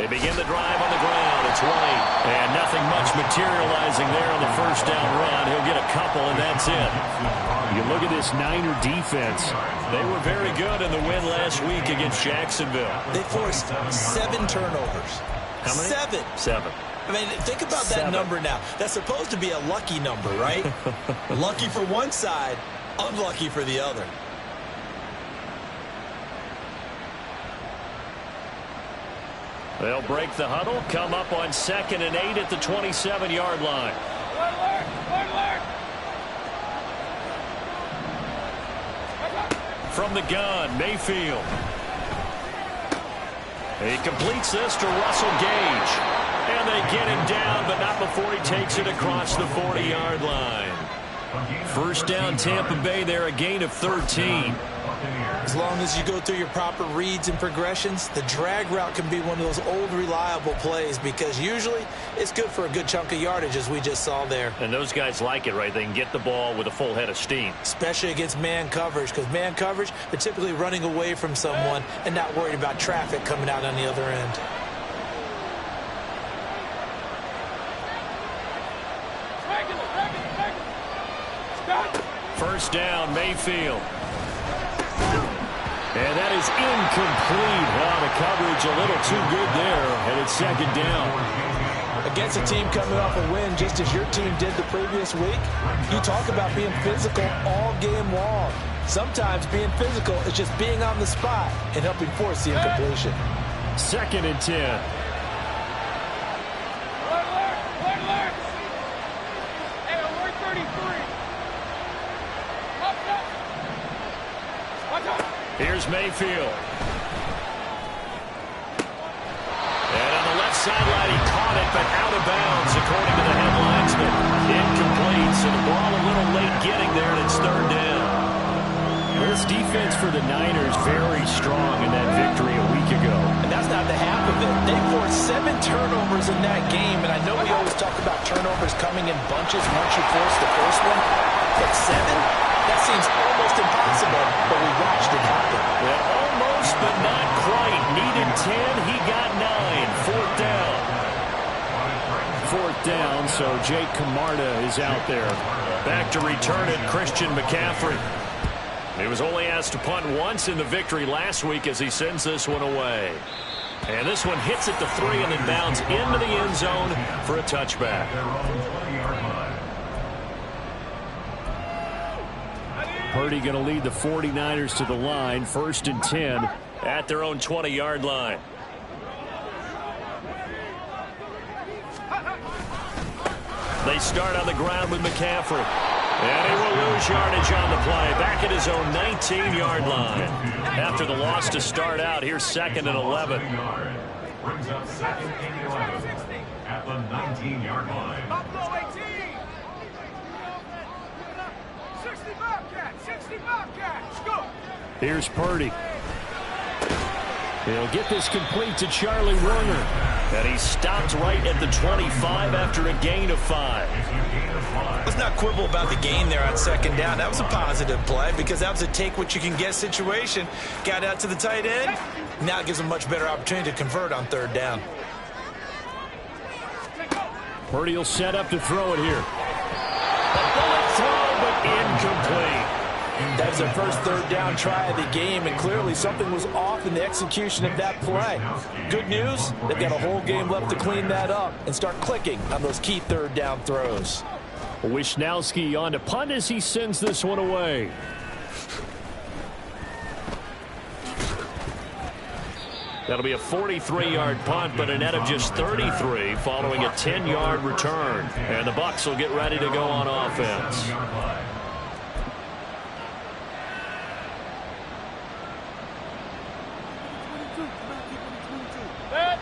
begin the drive on the ground. It's White. And nothing much materializing there on the first down run. He'll get a couple, and that's it. You look at this Niner defense. They were very good in the win last week against Jacksonville. They forced 7 turnovers. How many? 7. I mean, think about that number now. That's supposed to be a lucky number, right? Lucky for one side, unlucky for the other. They'll break the huddle, come up on 2nd and 8 at the 27-yard line. From the gun, Mayfield. He completes this to Russell Gage. And they get him down, but not before he takes it across the 40-yard line. First down, Tampa Bay there, a gain of 13. As long as you go through your proper reads and progressions, the drag route can be one of those old reliable plays because usually it's good for a good chunk of yardage as we just saw there. And those guys like it, right? They can get the ball with a full head of steam. Especially against man coverage because man coverage, they're typically running away from someone and not worried about traffic coming out on the other end. First down, Mayfield. And that is incomplete. Wow, the coverage a little too good there, and it's 2nd down. Against a team coming off a win, just as your team did the previous week, you talk about being physical all game long. Sometimes being physical is just being on the spot and helping force the incompletion. 2nd and 10. Here's Mayfield. And on the left sideline, he caught it, but out of bounds, according to the headlines. But incomplete, so the ball a little late getting there, and it's 3rd down. This defense for the Niners very strong in that victory a week ago. And that's not the half of it. They forced 7 turnovers in that game, and I know we always talk about turnovers coming in bunches once you force the first one. But 7? That seems almost impossible, but we watched it happen. Yeah, almost, but not quite. Needed 10, he got 9. 4th down. 4th down, so Jake Camarda is out there. Back to return it, Christian McCaffrey. He was only asked to punt once in the victory last week as he sends this one away. And this one hits at the 3 and then bounds into the end zone for a touchback. Purdy going to lead the 49ers to the line, 1st and 10. At their own 20-yard line. They start on the ground with McCaffrey. And he will lose yardage on the play. Back at his own 19-yard line. After the loss to start out, here's 2nd and 11. Brings up 2nd and 11 at the 19-yard line. 60 Bobcats, go! Here's Purdy. He'll get this complete to Charlie Warner. And he stopped right at the 25 after a gain of 5. Let's not quibble about the gain there on 2nd down. That was a positive play because that was a take-what-you-can-get situation. Got out to the tight end. Now it gives him a much better opportunity to convert on 3rd down. Purdy will set up to throw it here. A bullet throw, but incomplete. That was their first 3rd down try of the game, and clearly something was off in the execution of that play. Good news, they've got a whole game left to clean that up and start clicking on those key 3rd down throws. Wishnowski on to punt as he sends this one away. That'll be a 43-yard punt, but a net of just 33 following a 10-yard return. And the Bucs will get ready to go on offense.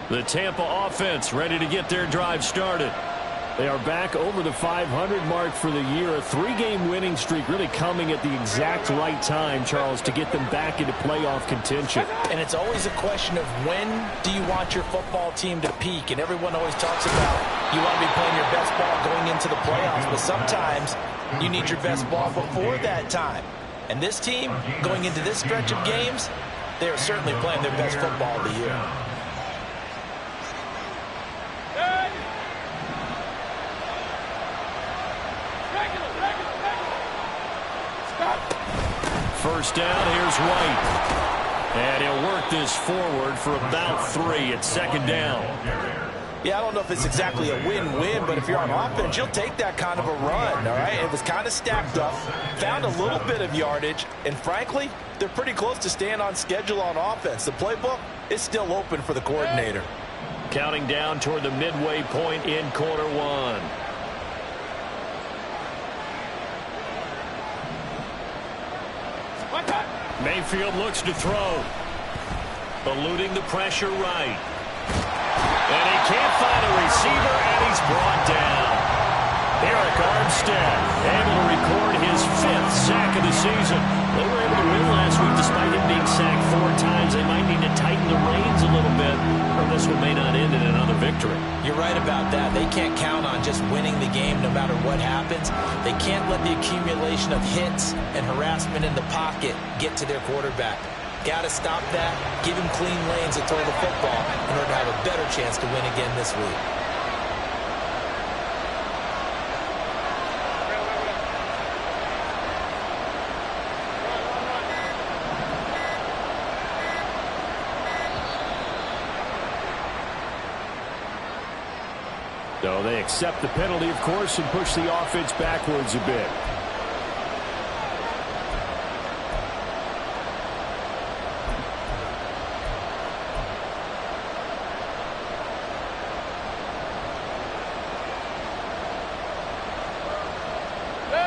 The Tampa offense ready to get their drive started. They are back over the 500 mark for the year. A 3-game winning streak really coming at the exact right time, Charles, to get them back into playoff contention. And it's always a question of when do you want your football team to peak? And everyone always talks about you want to be playing your best ball going into the playoffs. But sometimes you need your best ball before that time. And this team, going into this stretch of games, they are certainly playing their best football of the year. first down. Here's White. And he'll work this forward for about 3 at second down. Yeah, I don't know if it's exactly a win-win, but if you're on offense, you'll take that kind of a run, all right? It was kind of stacked up, found a little bit of yardage, and frankly, they're pretty close to staying on schedule on offense. The playbook is still open for the coordinator. Counting down toward the midway point in quarter one. Mayfield looks to throw. Eluding the pressure right. And he can't find a receiver, and he's brought down. Eric Armstead able to record his 5th sack of the season. They were able to win last week despite him being sacked 4 times. They might need to tighten the reins a little bit, or this one may not end in another victory. You're right about that. They can't count on just winning the game no matter what happens. They can't let the accumulation of hits and harassment in the pocket get to their quarterback. Got to stop that, give him clean lanes to throw the football in order to have a better chance to win again this week. So they accept the penalty, of course, and push the offense backwards a bit.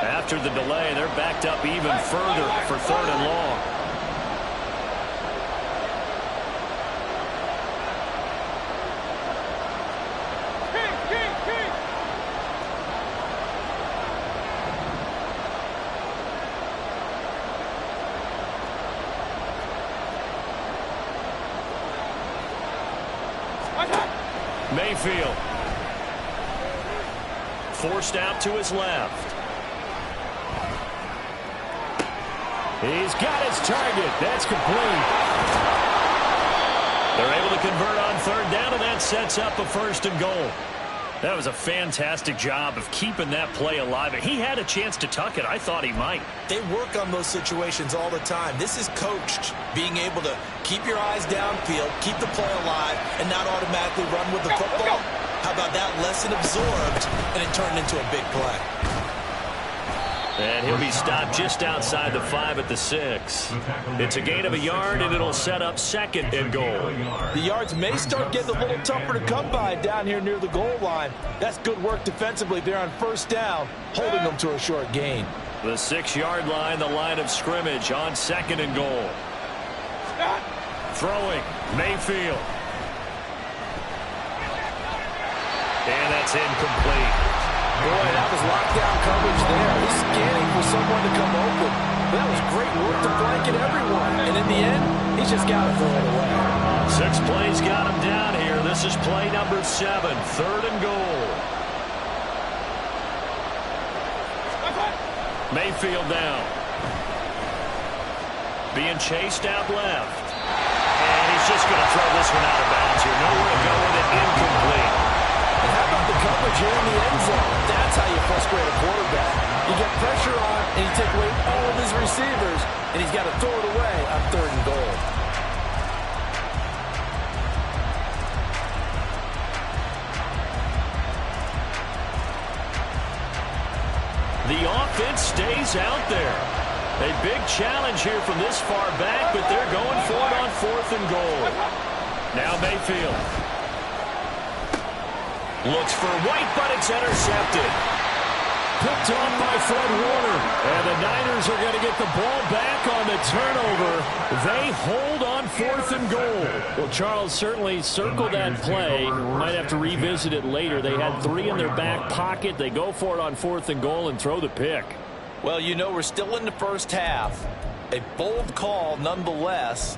After the delay, they're backed up even further for 3rd and long. Mayfield. Forced out to his left. He's got his target. That's complete. They're able to convert on 3rd down, and that sets up a 1st and goal. That was a fantastic job of keeping that play alive. He had a chance to tuck it. I thought he might. They work on those situations all the time. This is coached, being able to keep your eyes downfield, keep the play alive, and not automatically run with the football. How about that lesson absorbed, and it turned into a big play? And he'll be stopped just outside the 5 at the 6. It's a gain of a yard, and it'll set up 2nd and goal. The yards may start getting a little tougher to come by down here near the goal line. That's good work defensively there on 1st down, holding them to a short gain. The 6-yard line, the line of scrimmage on 2nd and goal. Throwing, Mayfield. And that's incomplete. Boy, that was lockdown coverage there. He's scanning for someone to come open. That was great work to blanket everyone. And in the end, he's just got to throw it away. 6 plays got him down here. This is play number 7, 3rd and goal. Mayfield down. Being chased out left. And he's just going to throw this one out of bounds here. Nowhere to go with it. Incomplete. And how about the coverage here in the end zone? That's how you frustrate a quarterback. You get pressure on, and you take away all of his receivers, and he's got to throw it away on 3rd and goal. The offense stays out there. A big challenge here from this far back, but they're going for it on 4th and goal. Now Mayfield. Looks for White, but it's intercepted. Picked off by Fred Warner. And the Niners are going to get the ball back on the turnover. They hold on 4th and goal. Well, Charles, certainly circle that play. We might have to revisit it later. They had 3 in their back pocket. They go for it on 4th and goal and throw the pick. Well, you know, we're still in the first half. A bold call nonetheless.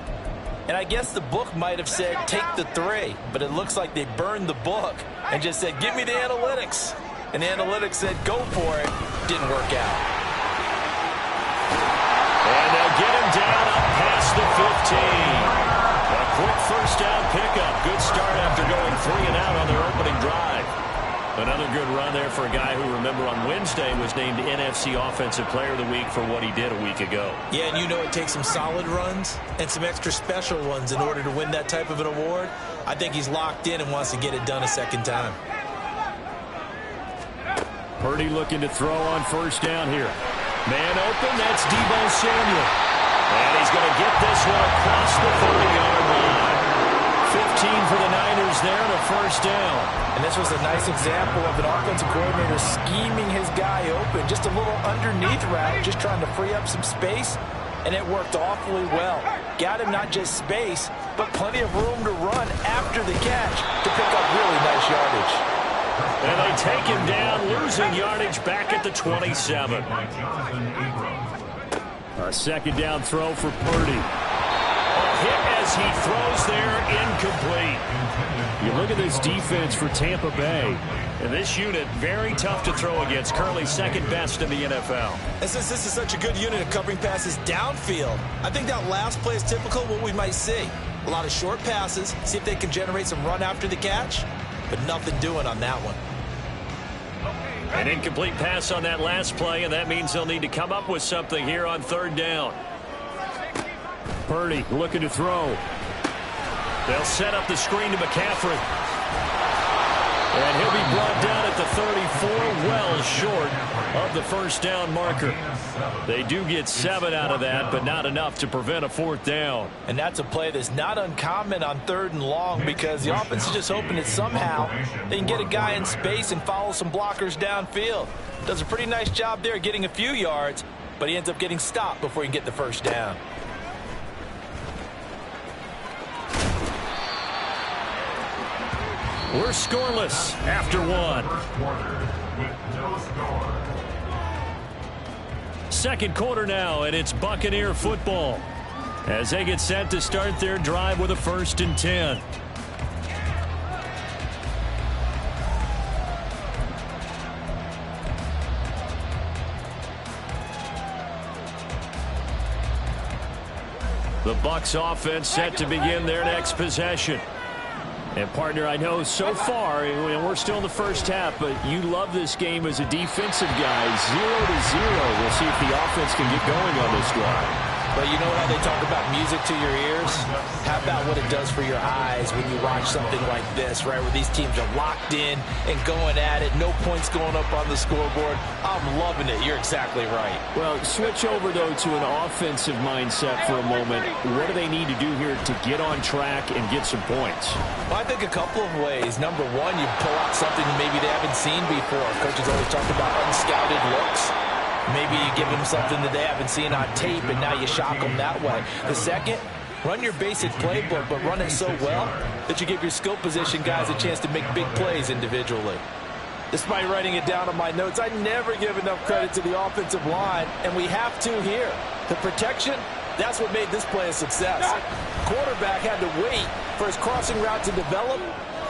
And I guess the book might have said take the 3, but it looks like they burned the book and just said, give me the analytics. And the analytics said, go for it. Didn't work out. And they'll get him down up past the 15. A quick 1st down pickup. Good start after going 3 and out on their opening drive. Another good run there for a guy who, remember, on Wednesday was named NFC Offensive Player of the Week for what he did a week ago. Yeah, and you know it takes some solid runs and some extra special ones in order to win that type of an award. I think he's locked in and wants to get it done a second time. Purdy looking to throw on first down here. Man open, that's Deebo Samuel. And he's going to get this one across the 30-yard line. 15 for the Niners there and a first down. And this was a nice example of an offensive coordinator scheming his guy open. Just a little underneath route, just trying to free up some space. And it worked awfully well. Got him not just space, but plenty of room to run after the catch to pick up really nice yardage. And they take him down, losing yardage back at the 27. A second down throw for Purdy. A hit as he throws there, incomplete. You look at this defense for Tampa Bay. And this unit, very tough to throw against, currently second best in the NFL. And since this is such a good unit of covering passes downfield, I think that last play is typical of what we might see. A lot of short passes, see if they can generate some run after the catch, but nothing doing on that one. An incomplete pass on that last play, and that means they'll need to come up with something here on third down. Purdy looking to throw. They'll set up the screen to McCaffrey. And he'll be brought down at the 34, well short of the first down marker. They do get 7 out of that, but not enough to prevent a fourth down. And that's a play that's not uncommon on third and long because the offense is just hoping that somehow they can get a guy in space and follow some blockers downfield. Does a pretty nice job there getting a few yards, but he ends up getting stopped before he can get the first down. We're scoreless after one. Second quarter now, and it's Buccaneer football as they get set to start their drive with a 1st and 10. The Bucs offense set to begin their next possession. And, partner, I know so far, and we're still in the first half, but you love this game as a defensive guy. 0-0. We'll see if the offense can get going on this drive. But you know how they talk about music to your ears? How about what it does for your eyes when you watch something like this, right, where these teams are locked in and going at it, no points going up on the scoreboard? I'm loving it. You're exactly right. Well, switch over, though, to an offensive mindset for a moment. What do they need to do here to get on track and get some points? Well, I think a couple of ways. Number one, you pull out something maybe they haven't seen before. Coaches always talk about unscouted looks. Maybe you give them something that they haven't seen on tape, and now you shock them that way. The second, run your basic playbook, but run it so well that you give your skill position guys a chance to make big plays individually. Despite writing it down on my notes, I never give enough credit to the offensive line, and we have to here. The protection, that's what made this play a success. Quarterback had to wait for his crossing route to develop,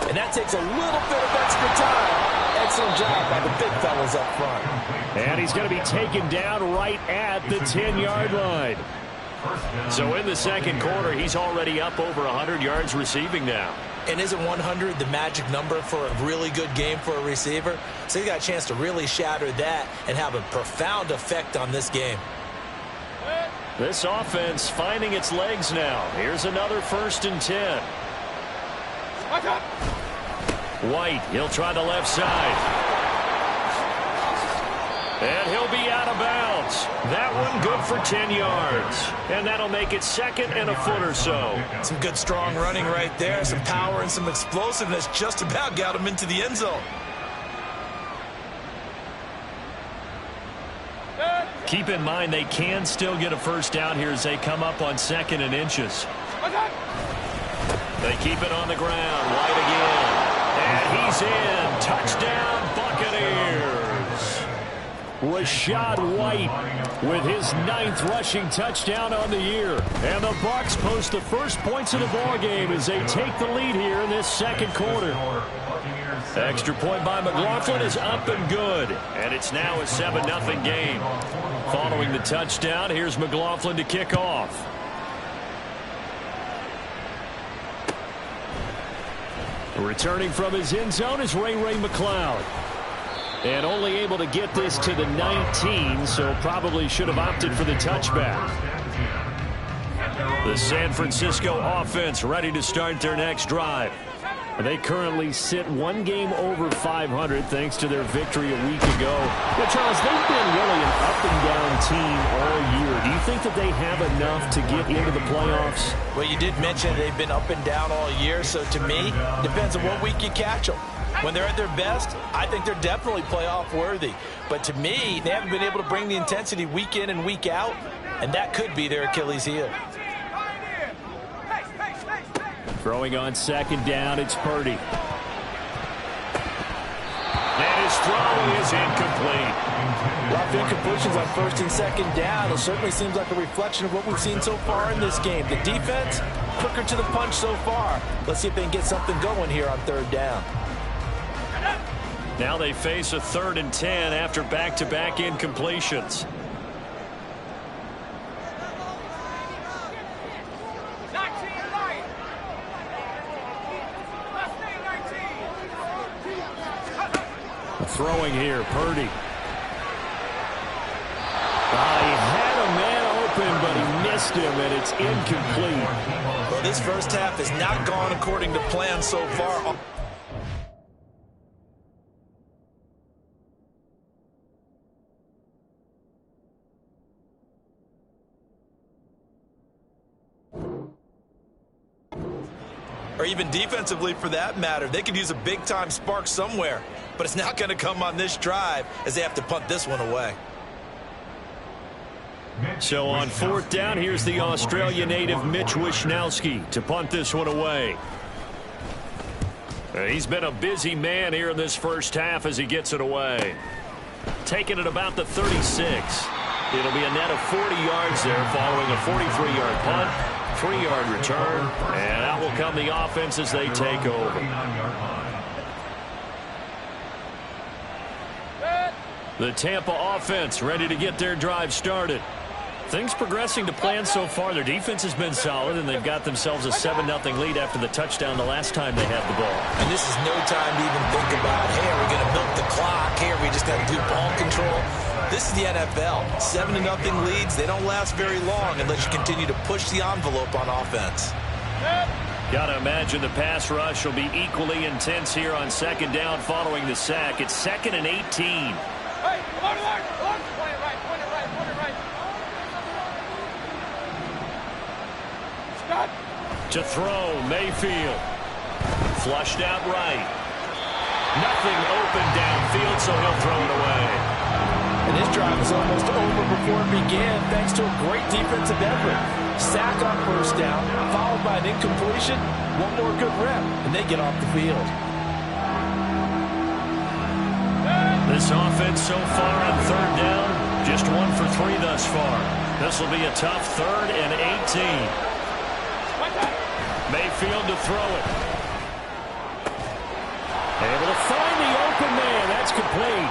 and that takes a little bit of extra time. Excellent job by the big fellas up front. And he's going to be taken down right at the 10-yard line. So in the second quarter, he's already up over 100 yards receiving now. And isn't 100 the magic number for a really good game for a receiver? So he got a chance to really shatter that and have a profound effect on this game. This offense finding its legs now. Here's another 1st and 10. White, he'll try the left side. And he'll be out of bounds. That one good for 10 yards. And that'll make it 2nd and a foot or so. Some good strong running right there. Some power and some explosiveness just about got him into the end zone. Keep in mind they can still get a first down here as they come up on 2nd and inches. They keep it on the ground. White again. And he's in. Touchdown, Buccaneers. Rachaad White with his 9th rushing touchdown on the year. And the Bucs post the first points of the ballgame as they take the lead here in this second quarter. Extra point by McLaughlin is up and good. And it's now a 7-0 game. Following the touchdown, here's McLaughlin to kick off. Returning from his end zone is Ray McCloud. And only able to get this to the 19, so probably should have opted for the touchback. The San Francisco offense ready to start their next drive. They currently sit one game over 500 thanks to their victory a week ago. But Charles, they've been really an up-and-down team all year. Do you think that they have enough to get into the playoffs? Well, you did mention they've been up and down all year, so to me, depends on what week you catch them. When they're at their best, I think they're definitely playoff worthy. But to me, they haven't been able to bring the intensity week in and week out, and that could be their Achilles heel. Throwing on second down, it's Purdy. And his throw is incomplete. A lot of incompletions on first and second down. It certainly seems like a reflection of what we've seen so far in this game. The defense, quicker to the punch so far. Let's see if they can get something going here on third down. Now they face a 3rd and 10 after back-to-back incompletions. Throwing here, Purdy. He had a man open, but he missed him, and it's incomplete. Well, this first half has not gone according to plan so far. Or even defensively for that matter. They could use a big-time spark somewhere, but it's not going to come on this drive as they have to punt this one away. So on 4th down, here's the Australia native Mitch Wishnowsky to punt this one away. He's been a busy man here in this first half as he gets it away. Taking it about the 36. It'll be a net of 40 yards there following a 43-yard punt. 3-yard return, and out will come the offense as they take over. The Tampa offense ready to get their drive started. Things progressing to plan so far. Their defense has been solid, and they've got themselves a 7-0 lead after the touchdown the last time they had the ball. And this is no time to even think about, hey, are we going to milk the clock? Hey, are we just going to do ball control? This is the NFL. 7-0 leads. They don't last very long unless you continue to push the envelope on offense. Got to imagine the pass rush will be equally intense here on 2nd down following the sack. It's 2nd and 18. Hey, point it right. Stop. To throw, Mayfield. Flushed out right. Nothing open downfield, so he'll throw it away. And this drive is almost over before it began thanks to a great defensive effort. Sack on first down, followed by an incompletion. One more good rep, and they get off the field. This offense so far on 3rd down, just 1 for 3 thus far. This will be a tough 3rd and 18. Mayfield to throw it. Able to find the open man. That's complete.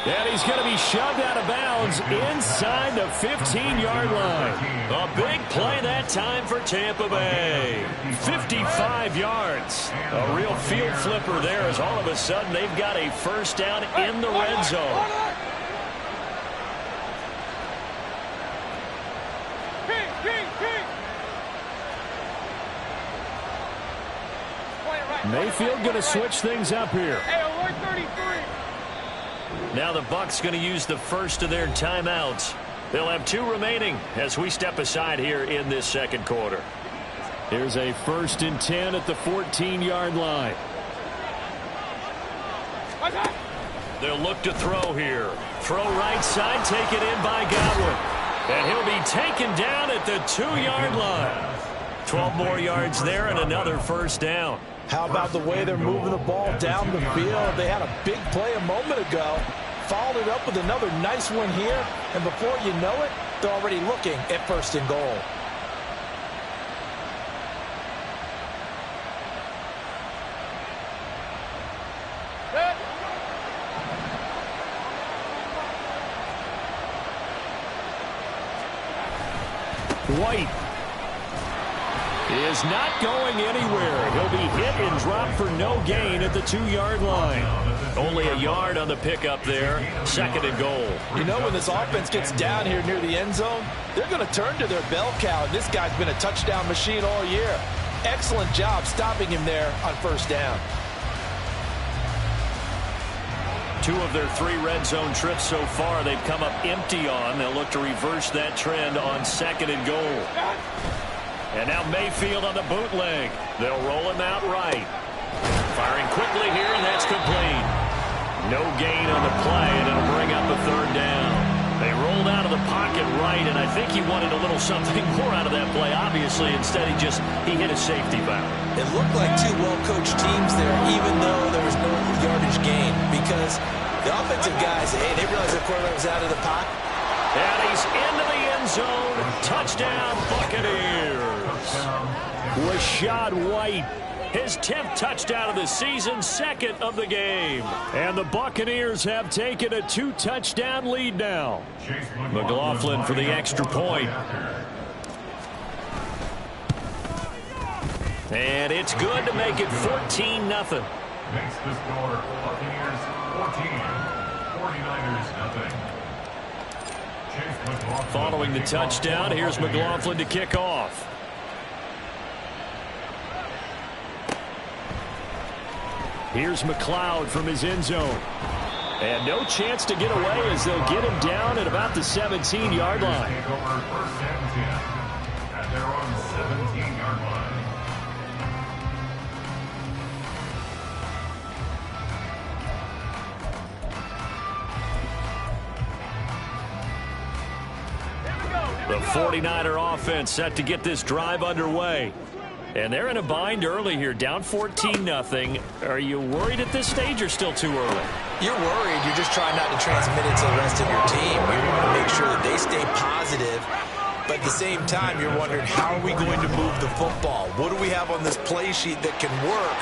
And he's going to be shoved out of bounds inside the 15-yard line. A big play that time for Tampa Bay. 55 yards. A real field flipper there as all of a sudden they've got a first down in the red zone. Mayfield going to switch things up here. Now the Bucs going to use the first of their timeouts. They'll have 2 remaining as we step aside here in this 2nd quarter. Here's a 1st and 10 at the 14-yard line. They'll look to throw here. Throw right side, taken in by Godwin. And he'll be taken down at the 2-yard line. 12 more yards there and another first down. How about the way they're moving the ball down the field? They had a big play a moment ago. Followed it up with another nice one here. And before you know it, they're already looking at 1st and goal. White is not going anywhere. He'll be hit and dropped for no gain at the 2-yard line. Only a yard on the pickup there. 2nd and goal. You know, when this offense gets down here near the end zone, they're going to turn to their bell cow. And this guy's been a touchdown machine all year. Excellent job stopping him there on 1st down. 2 of their 3 red zone trips so far they've come up empty on. They'll look to reverse that trend on 2nd and goal. And now Mayfield on the bootleg. They'll roll him out right. Firing quickly here, and that's complete. No gain on the play, and it'll bring up a 3rd down. They rolled out of the pocket right, and I think he wanted a little something more out of that play. Obviously, instead he hit a safety valve. It looked like 2 well-coached teams there, even though there was no yardage gain, because the offensive guys, hey, they realized the quarterback was out of the pocket. And he's into the end zone. Touchdown, Buccaneers. Rashad White, his 10th touchdown of the season, 2nd of the game. And the Buccaneers have taken a 2-touchdown lead now. McLaughlin for the extra point. And it's good to make it 14-0. Makes the score Buccaneers 14, 49ers 0. Following the touchdown, here's McLaughlin to kick off. Here's McLeod from his end zone. And no chance to get away as they'll get him down at about the 17-yard line. Take over 1st and 10 at their own 17-yard line. The 49er offense set to get this drive underway. And they're in a bind early here, down 14-0. Are you worried at this stage or still too early? You're worried. You're just trying not to transmit it to the rest of your team. You want to make sure that they stay positive. But at the same time, you're wondering, how are we going to move the football? What do we have on this play sheet that can work?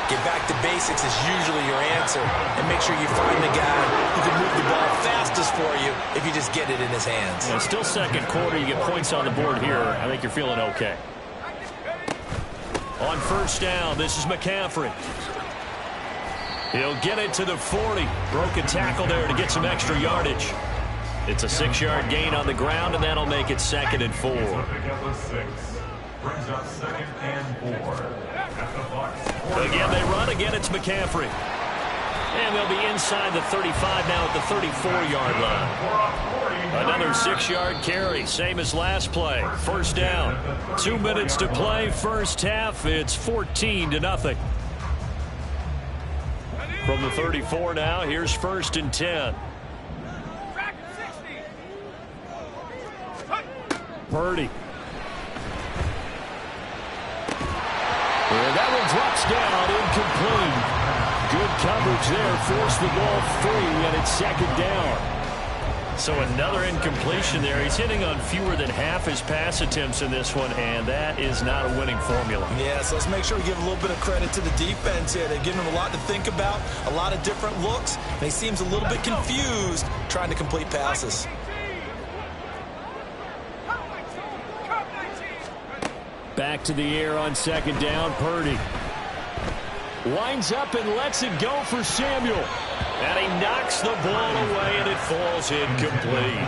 Get back to basics is usually your answer. And make sure you find the guy who can move the ball fastest for you if you just get it in his hands. Yeah, still 2nd quarter. You get points on the board here. I think you're feeling okay. On 1st down, this is McCaffrey. He'll get it to the 40. Broke a tackle there to get some extra yardage. It's a 6-yard gain on the ground, and that'll make it 2nd and 4. Brings up 2nd and 4 at the Bucs. Again, they run. Again, it's McCaffrey. And they'll be inside the 35 now at the 34-yard line. Another 6-yard carry, same as last play. 1st down. 2 minutes to play, 1st half. It's 14-0. From the 34 now, here's 1st and 10. Purdy. And that one drops down, incomplete. Good coverage there, forced the ball free, and it's 2nd down. So another incompletion there. He's hitting on fewer than half his pass attempts in this one, and that is not a winning formula. Yeah, so let's make sure we give a little bit of credit to the defense here. They're giving him a lot to think about, a lot of different looks, and he seems a little bit confused trying to complete passes. Back to the air on 2nd down, Purdy. Winds up and lets it go for Samuel. And he knocks the ball away, and it falls incomplete.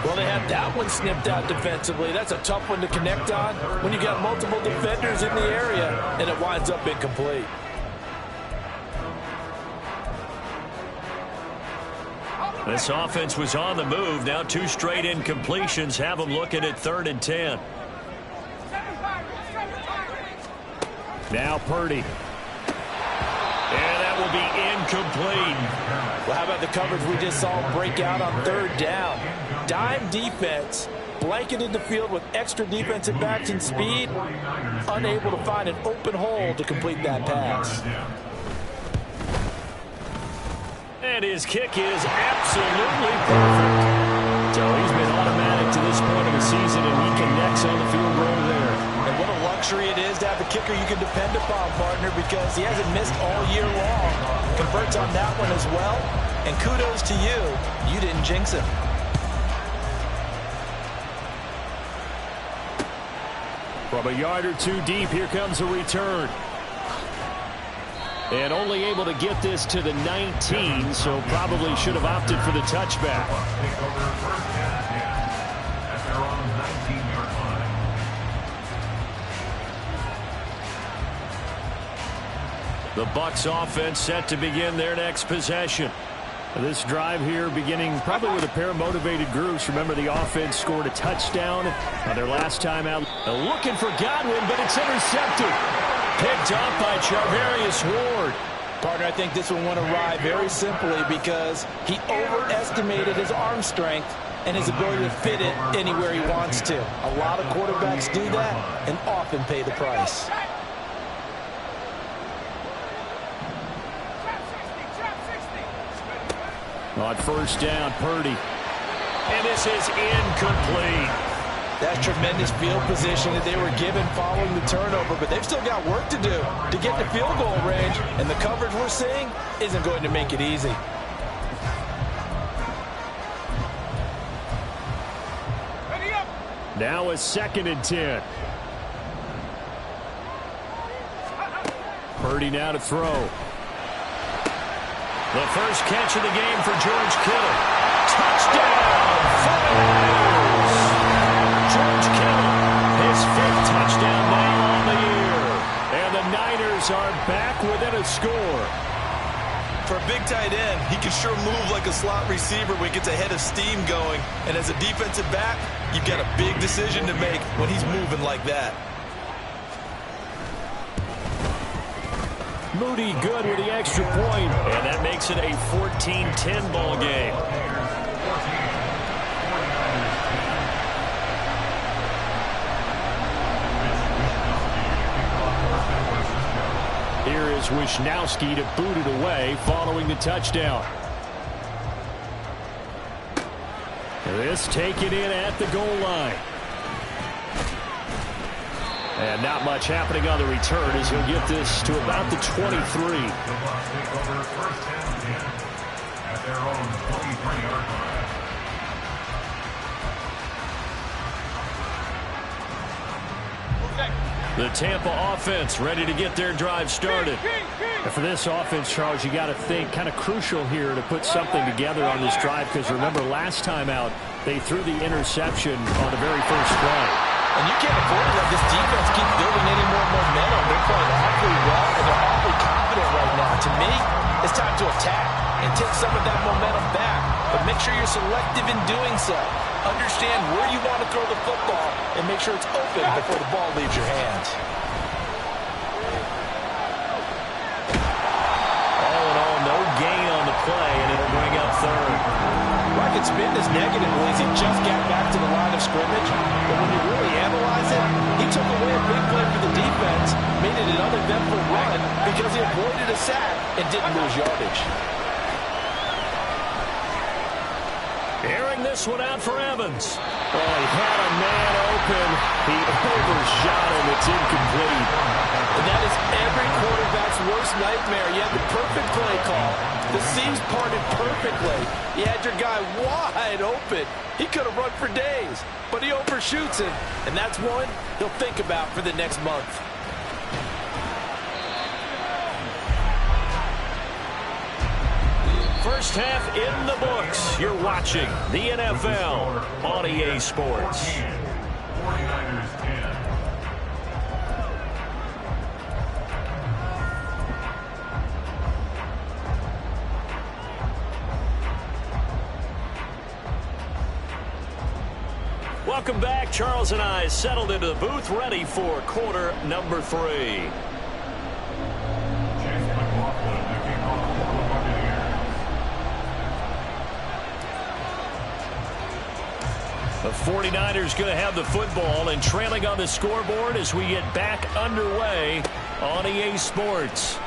Well, they had that one snipped out defensively. That's a tough one to connect on when you got multiple defenders in the area, and it winds up incomplete. This offense was on the move. Now 2 straight incompletions have them looking at 3rd and 10. Now Purdy. And that will be incomplete. Well, how about the coverage we just saw break out on 3rd down? Dime defense, blanketed the field with extra defensive backs and speed, unable to find an open hole to complete that pass. And his kick is absolutely perfect. So he's been automatic to this point of the season, and he connects on the field goal there. And what a luxury it is to have a kicker you can depend upon, partner, because he hasn't missed all year long. Converts on that one as well. And kudos to you. You didn't jinx him. From a yard or 2 deep, here comes a return. And only able to get this to the 19, so probably should have opted for the touchback. Take over first and 10 at their own 19-yard line. The Bucs offense set to begin their next possession. This drive here beginning probably with a pair of motivated groups. Remember, the offense scored a touchdown on their last time out. Looking for Godwin, but it's intercepted. Picked up by Charvarius Ward. Partner, I think this one went awry very simply because he overestimated his arm strength and his ability to fit it anywhere he wants to. A lot of quarterbacks do that and often pay the price. On first down, Purdy. And this is incomplete. That's tremendous field position that they were given following the turnover, but they've still got work to do to get to field goal range, and the coverage we're seeing isn't going to make it easy. Now a 2nd and 10. Purdy now to throw. The first catch of the game for George Kittle. Touchdown! George Kittle, his 5th touchdown now on the year. And the Niners are back within a score. For a big tight end, he can sure move like a slot receiver when he gets a head of steam going. And as a defensive back, you've got a big decision to make when he's moving like that. Moody good with the extra point. And that makes it a 14-10 ball game. Here is Wisnowski to boot it away following the touchdown. This taken in at the goal line. And not much happening on the return as he'll get this to about the 23. The Bucs take over first and 10 at their own 23-yard line. The Tampa offense ready to get their drive started. And for this offense, Charles, you got to think kind of crucial here to put something together on this drive, because remember last time out they threw the interception on the very first play. And you can't afford to let this defense keep building any more momentum. They're playing awfully well, and they're awfully confident right now. To me, it's time to attack and take some of that momentum back. But make sure you're selective in doing so. Understand where you want to throw the football and make sure it's open before the ball leaves your hands. All in all, no gain on the play, and it'll bring up 3rd. I could spin this negatively as he just got back to the line of scrimmage. But when you really analyze it, he took away a big play for the defense, made it an uneventful run because he avoided a sack and didn't lose yardage. Airing this one out for Evans. Oh, he had a man open. He overshot him. It's incomplete. And that is every quarterback's worst nightmare. You had the perfect play call. The seams parted perfectly. You had your guy wide open. He could have run for days, but he overshoots it. And that's one he'll think about for the next month. First half in the books. You're watching the NFL on EA Sports. 49ers 10. Welcome back. Charles and I settled into the booth, ready for quarter number 3. The 49ers going to have the football and trailing on the scoreboard as we get back underway on EA Sports.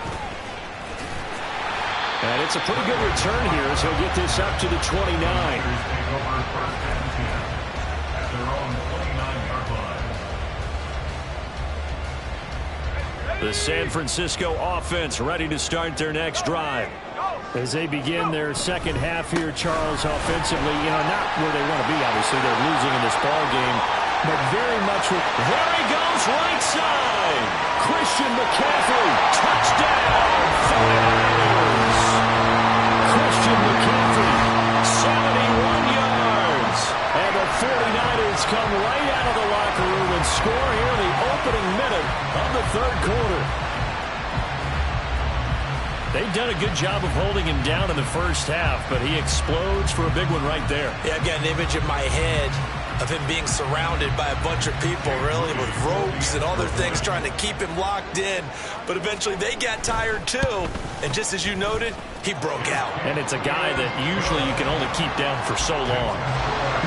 And it's a pretty good return here as he'll get this up to the 29. The San Francisco offense ready to start their next drive. As they begin their second half here, Charles, offensively, not where they want to be, obviously. They're losing in this ball game. but very much. There he goes, right side. Christian McCaffrey, touchdown, 49ers. Christian McCaffrey, 71 yards. And the 49ers come right out of the locker room and score here in the opening minute of the third quarter. They've done a good job of holding him down in the first half, but he explodes for a big one right there. Yeah, I've got an image in my head of him being surrounded by a bunch of people, really, with ropes and other things trying to keep him locked in. But eventually they got tired too. And just as you noted, he broke out. And it's a guy that usually you can only keep down for so long.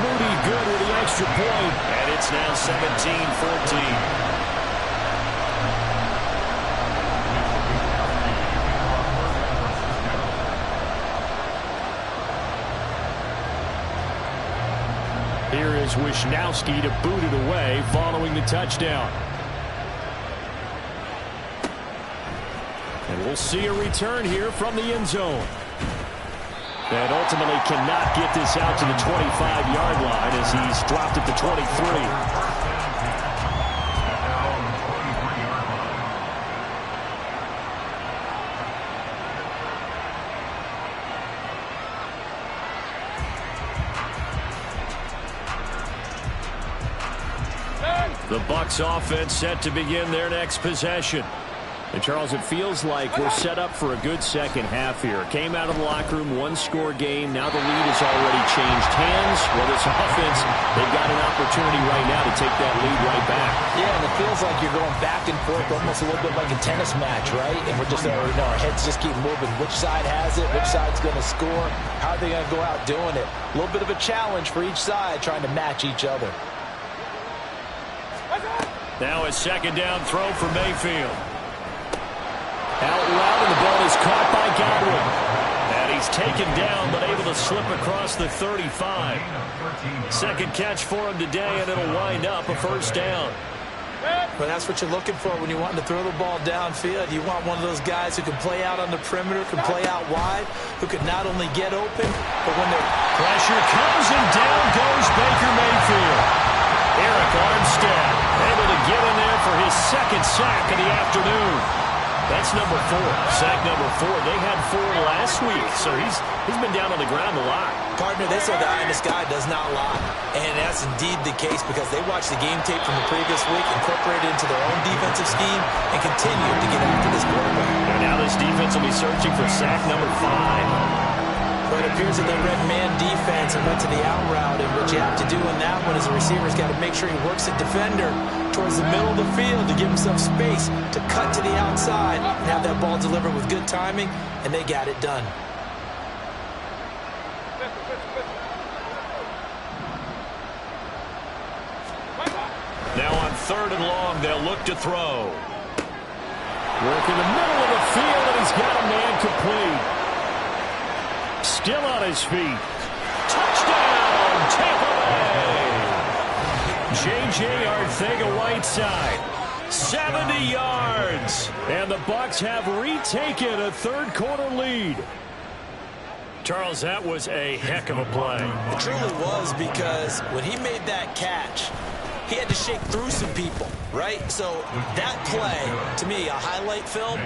Moody good with the extra point. And it's now 17-14. Here is Wisnowski to boot it away following the touchdown. And we'll see a return here from the end zone. And ultimately cannot get this out to the 25-yard line as he's dropped it to 23. The Bucs offense set to begin their next possession. And Charles, it feels like we're set up for a good second half here. Came out of the locker room, one-score game. Now the lead has already changed hands. Well, this offense, they've got an opportunity right now to take that lead right back. Yeah, and it feels like you're going back and forth, almost a little bit like a tennis match, right? And we're just, our heads just keep moving. Which side has it? Which side's going to score? How are they going to go out doing it? A little bit of a challenge for each side, trying to match each other. Now a second down throw for Mayfield. Out loud, and the ball is caught by Godwin. And he's taken down, but able to slip across the 35. Second catch for him today, and it'll wind up a first down. But that's what you're looking for when you want to throw the ball downfield. You want one of those guys who can play out on the perimeter, can play out wide, who can not only get open, but when they're... Pressure comes, and down goes Baker Mayfield. Eric Armstead able to get in there for his second sack of the afternoon. That's number 4. Sack number 4. They had 4 last week, so he's been down on the ground a lot. Partner, they say the eye in the sky does not lie. And that's indeed the case because they watched the game tape from the previous week, incorporated it into their own defensive scheme, and continue to get after this quarterback. And now this defense will be searching for sack number 5. But it appears that they read man defense and went to the out route, and what you have to do in that one is the receiver's got to make sure he works the defender towards the middle of the field to give himself space to cut to the outside and have that ball delivered with good timing, and they got it done. Now on 3rd and long, they'll look to throw. Work in the middle of the field, and he's got a man complete. Still on his feet. Touchdown, Tampa Bay! J.J. Arcega-Whiteside, 70 yards. And the Bucs have retaken a third-quarter lead. Charles, that was a heck of a play. It truly was, because when he made that catch, he had to shake through some people, right? So that play, to me, a highlight film,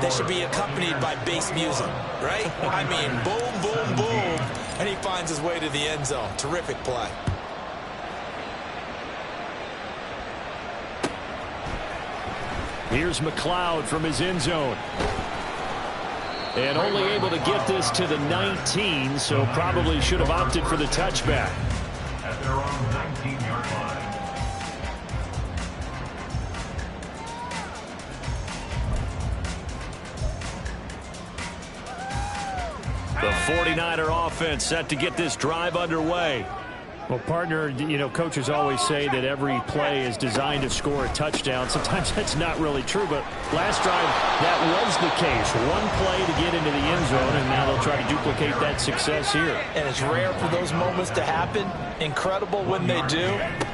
that should be accompanied by bass music, right? I mean, boom, boom, boom, and he finds his way to the end zone. Terrific play. Here's McLeod from his end zone. And only able to get this to the 19, so probably should have opted for the touchback. At their own 19-yard line. The 49er offense set to get this drive underway. Well, partner, coaches always say that every play is designed to score a touchdown. Sometimes that's not really true, but last drive, that was the case. One play to get into the end zone, and now they'll try to duplicate that success here. And it's rare for those moments to happen. Incredible when they do.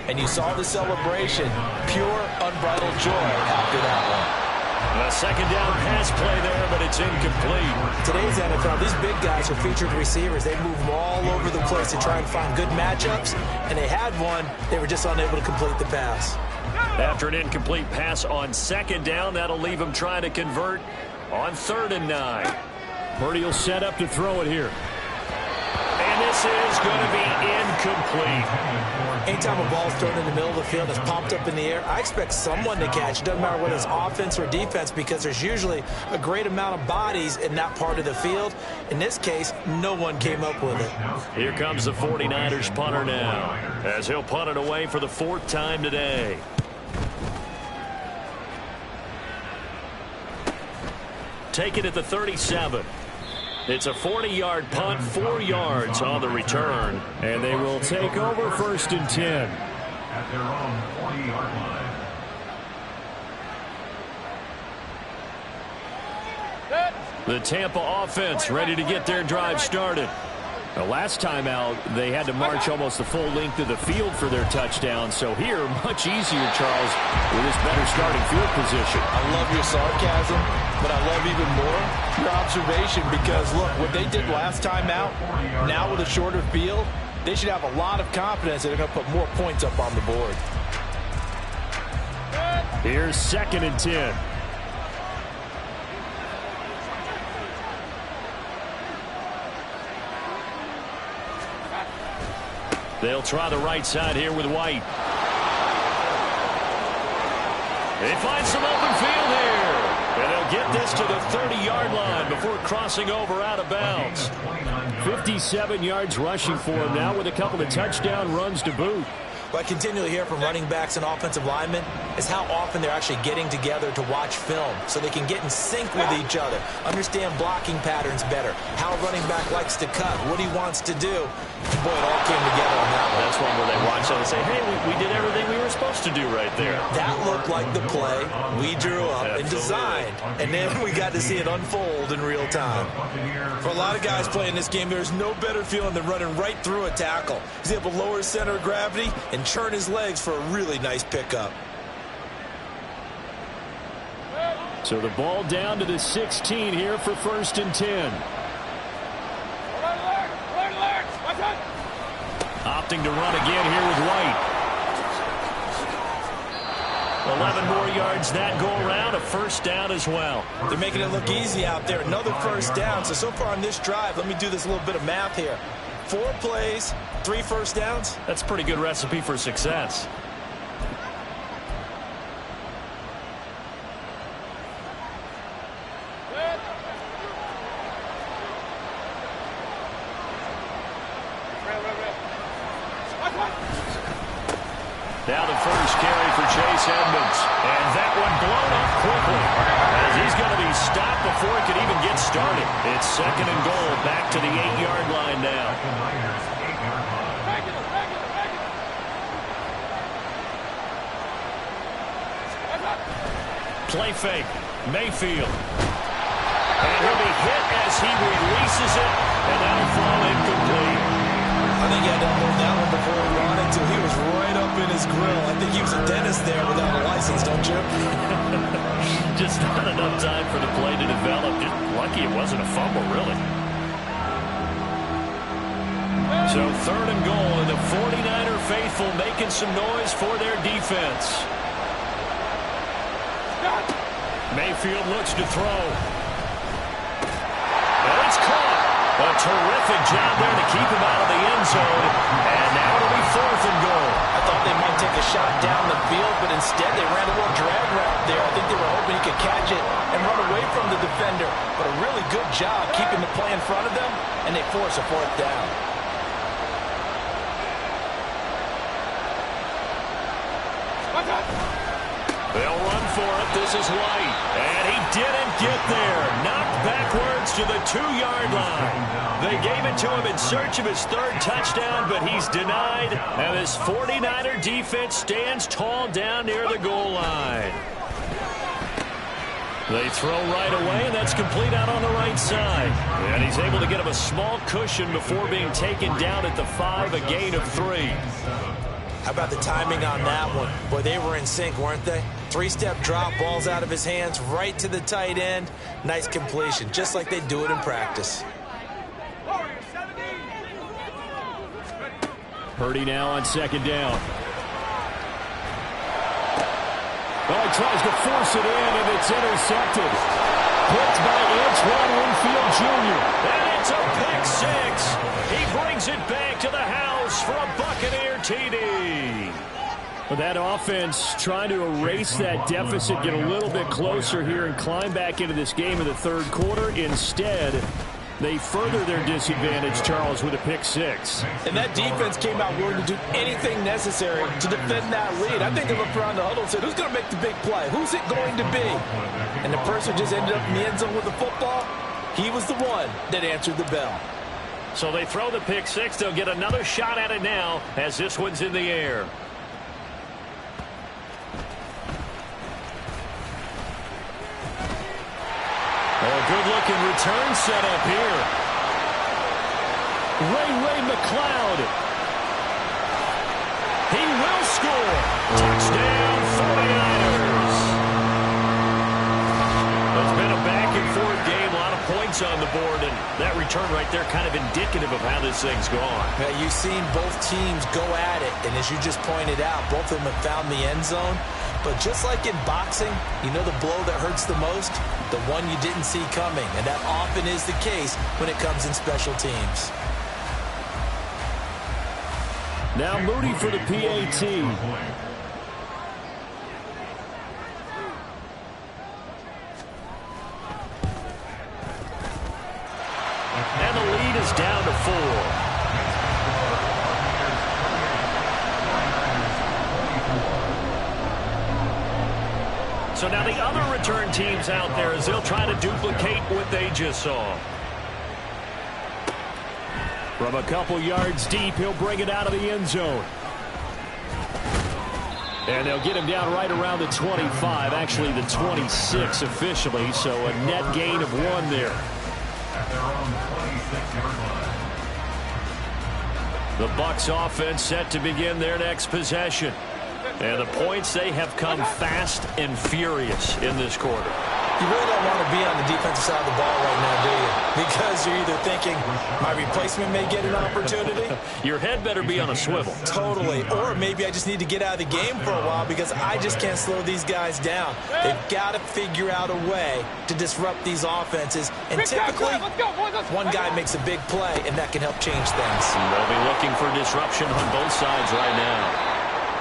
And you saw the celebration. Pure, unbridled joy after that one. A second down pass play there, but it's incomplete. Today's NFL, these big guys are featured receivers. They move them all over the place to try and find good matchups, and they had one. They were just unable to complete the pass. After an incomplete pass on second down, that'll leave him trying to convert on 3rd and 9. Purdy will set up to throw it here. And this is going to be incomplete. Anytime a ball is thrown in the middle of the field, it's popped up in the air, I expect someone to catch. It doesn't matter whether it's offense or defense, because there's usually a great amount of bodies in that part of the field. In this case, no one came up with it. Here comes the 49ers punter now, as he'll punt it away for the 4th time today. Take it at the 37. It's a 40-yard punt, 4 yards on the return. And they will take over 1st and 10. At their own 40-yard line. The Tampa offense ready to get their drive started. The last time out, they had to march almost the full length of the field for their touchdown. So here, much easier, Charles, with this better starting field position. I love your sarcasm, but I love even more your observation, because, look, what they did last time out, now with a shorter field, they should have a lot of confidence that they're going to put more points up on the board. Here's 2nd and 10. They'll try the right side here with White. They find some open field here. And they'll get this to the 30-yard line before crossing over out of bounds. 57 yards rushing for him now with a couple of touchdown runs to boot. What I continually hear from running backs and offensive linemen is how often they're actually getting together to watch film so they can get in sync with each other, understand blocking patterns better, how a running back likes to cut, what he wants to do. Boy, it all came together on that one. That's one where they watch it and say, hey, we did everything we were supposed to do right there. That looked like the play we drew up and designed, and then we got to see it unfold in real time. For a lot of guys playing this game, there's no better feeling than running right through a tackle. He's able to lower his center of gravity and churn his legs for a really nice pickup. So the ball down to the 16 here for 1st and 10. Opting to run again here with White. 11 more yards that go around, a 1st down as well. They're making it look easy out there. Another 1st down. So far on this drive, let me do this little bit of math here. 4 plays, 3 1st downs. That's a pretty good recipe for success. Now the first carry for Chase Edmonds. And that one blown up quickly, as he's going to be stopped before it could even get started. It's 2nd and goal, back to the 8-yard line now. Play fake. Mayfield. And he'll be hit as he releases it, and that'll fall incomplete. I think he had to hold that one before he wanted to. He was right up in his grill. I think he was a dentist there without a license, don't you? Just not enough time for the play to develop. Just lucky it wasn't a fumble, really. So 3rd and goal, and the 49er faithful making some noise for their defense. Mayfield looks to throw. And it's caught. A terrific job there to keep him out of the end zone. And now it'll be 4th and goal. I thought they might take a shot down the field, but instead they ran a little drag route there. I think they were hoping he could catch it and run away from the defender. But a really good job keeping the play in front of them, and they force a 4th down. They'll run for it. This is White. And he didn't get there. Knocked backwards to the 2-yard line. They gave it to him in search of his 3rd touchdown, but he's denied. And this 49er defense stands tall down near the goal line. They throw right away, and that's complete out on the right side. And he's able to get him a small cushion before being taken down at the 5, a gain of 3. How about the timing on that one? Boy, they were in sync, weren't they? Three-step drop, balls out of his hands, right to the tight end. Nice completion, just like they do it in practice. Purdy now on second down. Well, he tries to force it in, and it's intercepted. Picked by Antoine Winfield Jr. And it's a pick six. He brings it back to the house for a Buccaneer TD. Well, that offense trying to erase that deficit, get a little bit closer here, and climb back into this game in the third quarter. Instead, they further their disadvantage, Charles, with a pick six. And that defense came out willing to do anything necessary to defend that lead. I think they looked around the huddle and said, who's going to make the big play? Who's it going to be? And the person just ended up in the end zone with the football. He was the one that answered the bell. So they throw the pick six. They'll get another shot at it now as this one's in the air. Oh, good-looking return set up here. Ray McLeod. He will score. Touchdown, 49ers. It's been a back-and-forth game. A lot of points on the board, and that return right there kind of indicative of how this thing's gone. Now, you've seen both teams go at it, and as you just pointed out, both of them have found the end zone. But just like in boxing, you know the blow that hurts the most? The one you didn't see coming, and that often is the case when it comes in special teams. Now Moody for the PAT. And the lead is down to 4. So now the other return teams out there as they'll try to duplicate what they just saw. From a couple yards deep, he'll bring it out of the end zone. And they'll get him down right around the 25, actually the 26 officially, so a net gain of 1 there. At their own 26-yard line. The Bucs offense set to begin their next possession. And the points, they have come fast and furious in this quarter. You really don't want to be on the defensive side of the ball right now, do you? Because you're either thinking, my replacement may get an opportunity. Your head better be on a swivel. Totally. Or maybe I just need to get out of the game for a while because I just can't slow these guys down. They've got to figure out a way to disrupt these offenses. And typically, one guy makes a big play, and that can help change things. They'll be looking for disruption on both sides right now.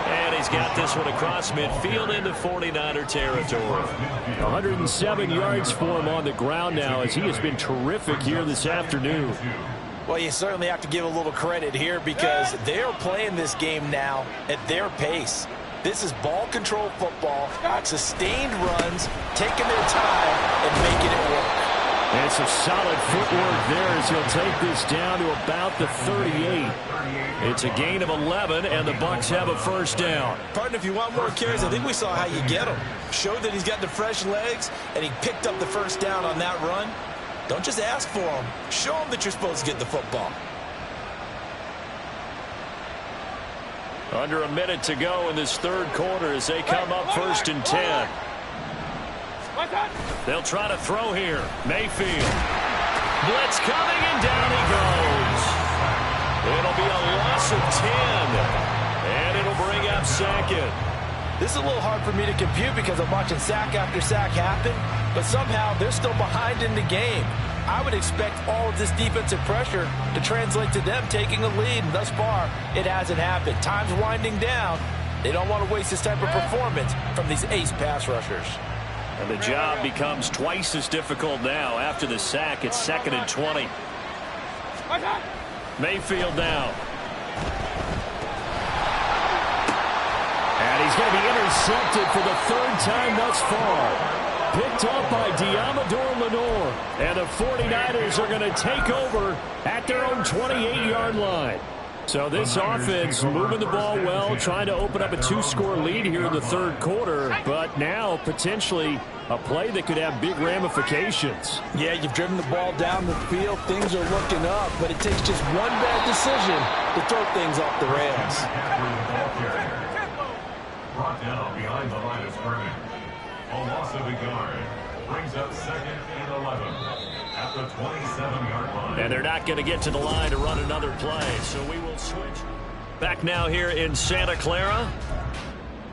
And he's got this one across midfield into 49er territory. 107 yards for him on the ground now as he has been terrific here this afternoon. Well, you certainly have to give a little credit here because they're playing this game now at their pace. This is ball control football, sustained runs, taking their time and making it work. And some solid footwork there as he'll take this down to about the 38. It's a gain of 11, and the Bucs have a first down. Partner, if you want more carries, I think we saw how you get them. Showed that he's got the fresh legs, and he picked up the first down on that run. Don't just ask for them. Show them that you're supposed to get the football. Under a minute to go in this third quarter as they come up 1st and 10. They'll try to throw here. Mayfield. Blitz coming, and down he goes. It'll be a loss of 10. And it'll bring up second. This is a little hard for me to compute because I'm watching sack after sack happen, but somehow they're still behind in the game. I would expect all of this defensive pressure to translate to them taking a lead, and thus far, it hasn't happened. Time's winding down. They don't want to waste this type of performance from these ace pass rushers. And the job becomes twice as difficult now after the sack. It's 2nd and 20. Mayfield now. And he's going to be intercepted for the 3rd time thus far. Picked up by Diamador Lenore. And the 49ers are going to take over at their own 28-yard line. So this offense moving the ball well, trying to open up a 2-score lead here in the third quarter, but now potentially a play that could have big ramifications. Yeah, you've driven the ball down the field. Things are looking up, but it takes just one bad decision to throw things off the rails. returning. A loss of a yard brings up 2nd and 11 at the 27-yard line. And they're not going to get to the line to run another play, so we will switch. Back now here in Santa Clara.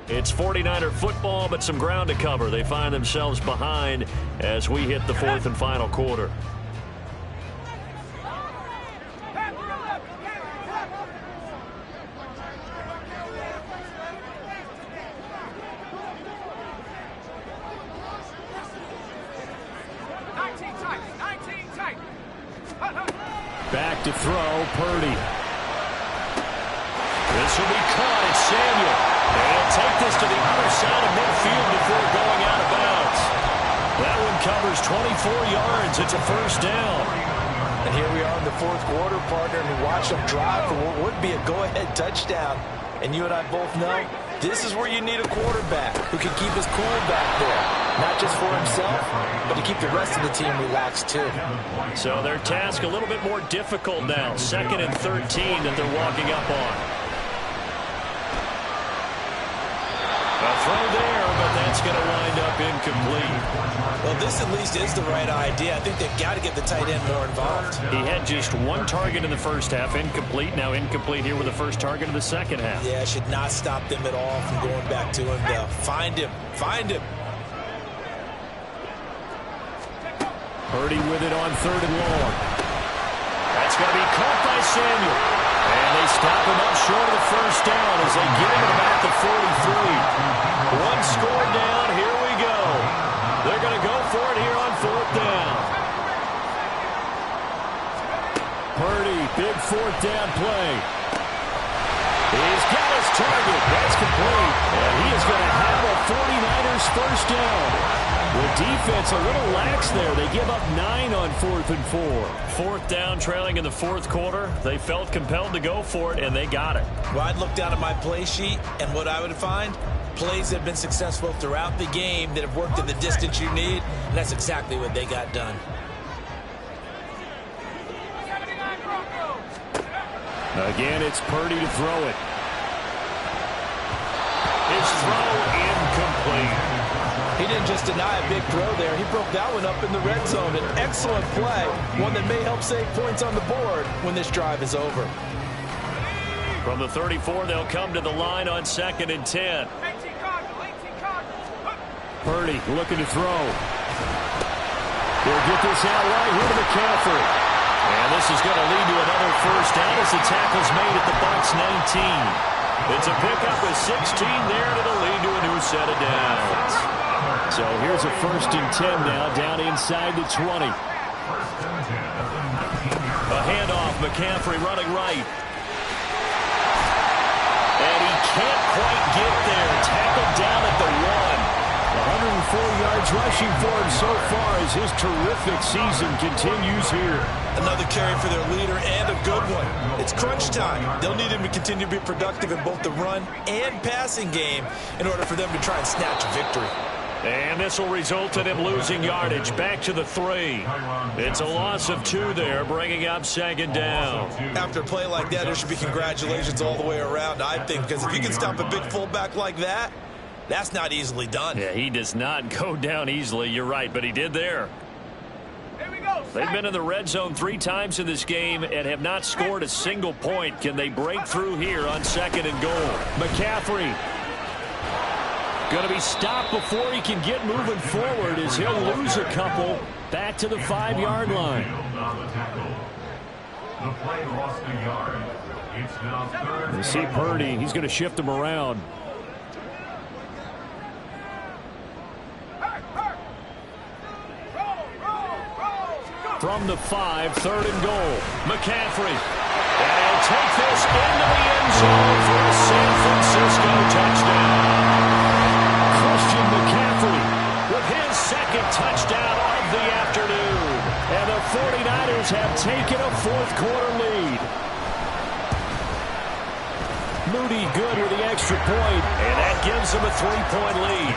It's 49er football, but some ground to cover. They find themselves behind as we hit the 4th and final quarter. Back to throw, Purdy. This will be caught. It's Samuel. And he'll take this to the other side of midfield before going out of bounds. That one covers 24 yards. It's a first down. And here we are in the 4th quarter, partner, and we watch them drive for what would be a go-ahead touchdown. And you and I both know this is where you need a quarterback who can keep his cool back there. Not just for himself, but to keep the rest of the team relaxed too. So their task a little bit more difficult now. 2nd and 13 that they're walking up on. A throw there, but that's going to wind up incomplete. Well, this at least is the right idea. I think they've got to get the tight end more involved. He had just one target in the first half, incomplete. Now incomplete here with the first target of the second half. Yeah, should not stop them at all from going back to him, though. Find him. Find him. Purdy with it on 3rd and long. That's going to be caught by Samuel. And they stop him up short of the first down as they get him at about the 43. One score down. Here we go. They're going to go for it here on 4th down. Purdy, big 4th down play. He's got his target. That's complete. And he is going to have a 49ers first down. The defense a little lax there. They give up 9 on 4th and 4. 4th down, trailing in the 4th quarter. They felt compelled to go for it, and they got it. Well, I'd look down at my play sheet, and what I would find, plays that have been successful throughout the game that have worked in the distance you need, and that's exactly what they got done. Again, it's Purdy to throw it. His throw incomplete. He didn't just deny a big throw there. He broke that one up in the red zone. An excellent play, one that may help save points on the board when this drive is over. From the 34, they'll come to the line on 2nd and 10. Purdy looking to throw. They'll get this out right here to McCaffrey. And this is going to lead to another first down as the tackle's made at the Bucs 19. It's a pickup with 16 there that'll lead to a new set of downs. So here's a 1st and 10 now, down inside the 20. A handoff, McCaffrey running right. And he can't quite get there. Tackled down at the 1. 104 yards rushing for him so far as his terrific season continues here. Another carry for their leader and a good one. It's crunch time. They'll need him to continue to be productive in both the run and passing game in order for them to try and snatch a victory. And this will result in him losing yardage back to the 3. It's a loss of 2 there, bringing up 2nd down. After a play like that, there should be congratulations all the way around, I think, because if you can stop a big fullback like that, that's not easily done. Yeah, he does not go down easily. You're right, but he did there. They've been in the red zone 3 times in this game and have not scored a single point. Can they break through here on 2nd and goal? McCaffrey going to be stopped before he can get moving forward as he'll lose a couple back to the 5-yard line. The play lost a yard. It's now 3rd. You see Purdy, he's going to shift him around. From the 5, 3rd and goal. McCaffrey. And he'll take this into the end zone for a San Francisco touchdown. Christian McCaffrey With his 2nd touchdown of the afternoon. And the 49ers have taken a 4th quarter lead. Moody good with the extra point. And that gives them a 3-point lead.